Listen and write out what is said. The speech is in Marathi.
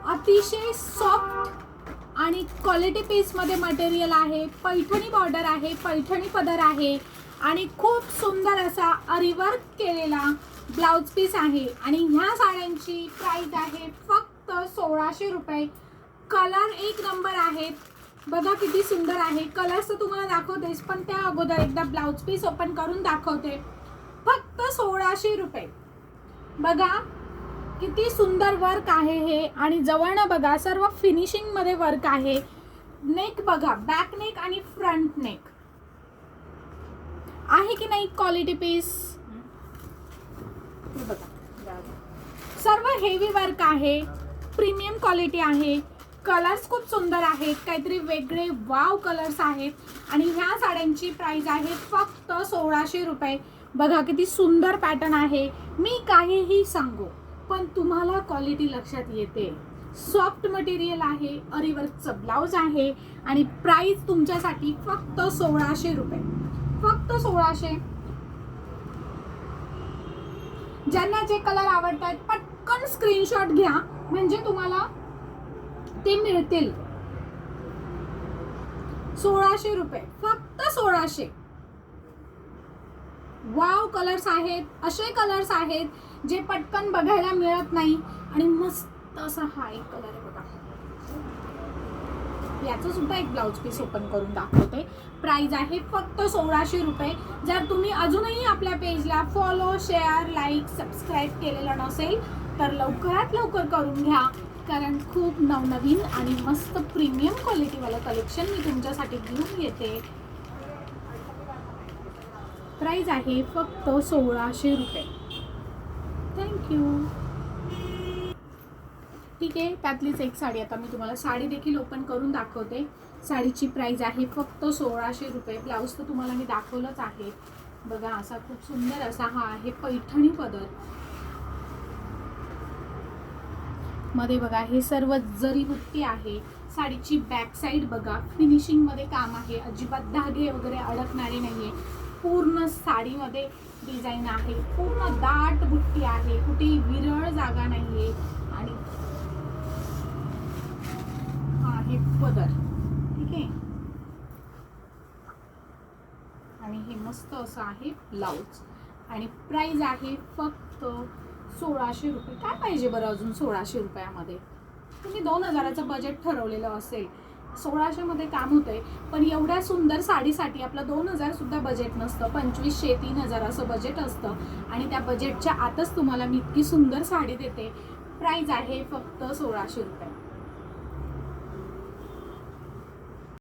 अतिशय सॉफ्ट आणि क्वालिटी पीसमध्ये मटेरियल आहे. पैठणी बॉर्डर आहे, पैठणी पदर आहे आणि खूप सुंदर असा अरीवर्क केलेला ब्लाउज पीस आहे. आणि ह्या साड्यांची प्राइस आहे फक्त 1600 रुपये. कलर एक नंबर आहेत. बघा किती सुंदर आहे. कलर्स तर तुम्हाला दाखवतेस, पण त्या अगोदर एकदा ब्लाउज पीस ओपन करून दाखवते. फक्त 1600 रुपये. बघा किती सुंदर वर्क आहे हे. आणि जवळनं बघा सर्व फिनिशिंग मध्ये वर्क आहे. नेक बघा, बॅक नेक आणि फ्रंट नेक आहे की नाही. क्वालिटी पीस बघा, सर्व हेवी वर्क आहे. प्रीमियम क्वालिटी आहे. कलर्स खूप सुंदर आहेत, काहीतरी वेगळे वाव कलर्स आहेत. आणि ह्या साड्यांची प्राइस आहे फक्त 1600 रुपये. बघा किती सुंदर पॅटर्न आहे. मी काहीही सांगू पण तुम्हाला क्वालिटी लक्षात येते. सॉफ्ट मटेरियल आहे, अरीवर्कचं ब्लाउज आहे आणि प्राइस तुमच्यासाठी फक्त 1600 रुपये. फक्त 1600. ज्यांना जे कलर आवडतात पटकन स्क्रीनशॉट घ्या, म्हणजे तुम्हाला ते मिळतील. 1600 रुपये, फक्त 1600. वाव कलर्स आहेत. असे कलर्स आहेत जे पटकन बघायला मिळत नाही. आणि मस्त असा हा एक कलर आहे बघा. याचं सुद्धा एक ब्लाउज पीस ओपन करून दाखवते. प्राइस आहे फक्त 1600 रुपये. जर तुम्ही अजूनही आपल्या पेजला फॉलो, शेअर, लाईक, सबस्क्राईब केलेलं नसेल तर लवकरात लवकर करून घ्या, कारण खूप नवनवीन आणि मस्त प्रीमियम क्वालिटीवालं कलेक्शन मी तुमच्यासाठी घेऊन येते. प्राइस आहे फक्त 1600 रुपये. थँक्यू. ठीक आहे, त्यातलीच एक साडी आता मी तुम्हाला साडी देखील ओपन करून दाखवते. साडीची प्राइस आहे फक्त 1600 रुपये. ब्लाऊज तर तुम्हाला मी दाखवलंच आहे. बघा असा खूप सुंदर असा हा आहे पैठणी पदर. मध्ये बघा हे सर्व जरी बुट्टी आहे. साडीची बॅक साईड बघा, फिनिशिंग मध्ये काम आहे. अजिबात धागे वगैरे अडकणारे नाहीये. पूर्ण साडीमध्ये डिझाईन आहे. पूर्ण दाट बुट्टी आहे, कुठेही विरळ जागा नाहीये. आणि हा हे पदर, ठीक आहे. आणि हे मस्त असं आहे ब्लाउज. आणि प्राइस आहे फक्त 1600 रुपये. काय पाहिजे बरं अजून 1600 रुपयामध्ये. तुम्ही 2000चं बजेट ठरवलेलं असेल, 1600 मध्ये काम होतंय. पण एवढ्या सुंदर साडीसाठी आपलं 2000 सुद्धा बजेट नसतं. 2500-3000 असं बजेट असतं. आणि त्या बजेटच्या आतच तुम्हाला मी इतकी सुंदर साडी देते. प्राइस आहे फक्त 1600 रुपये.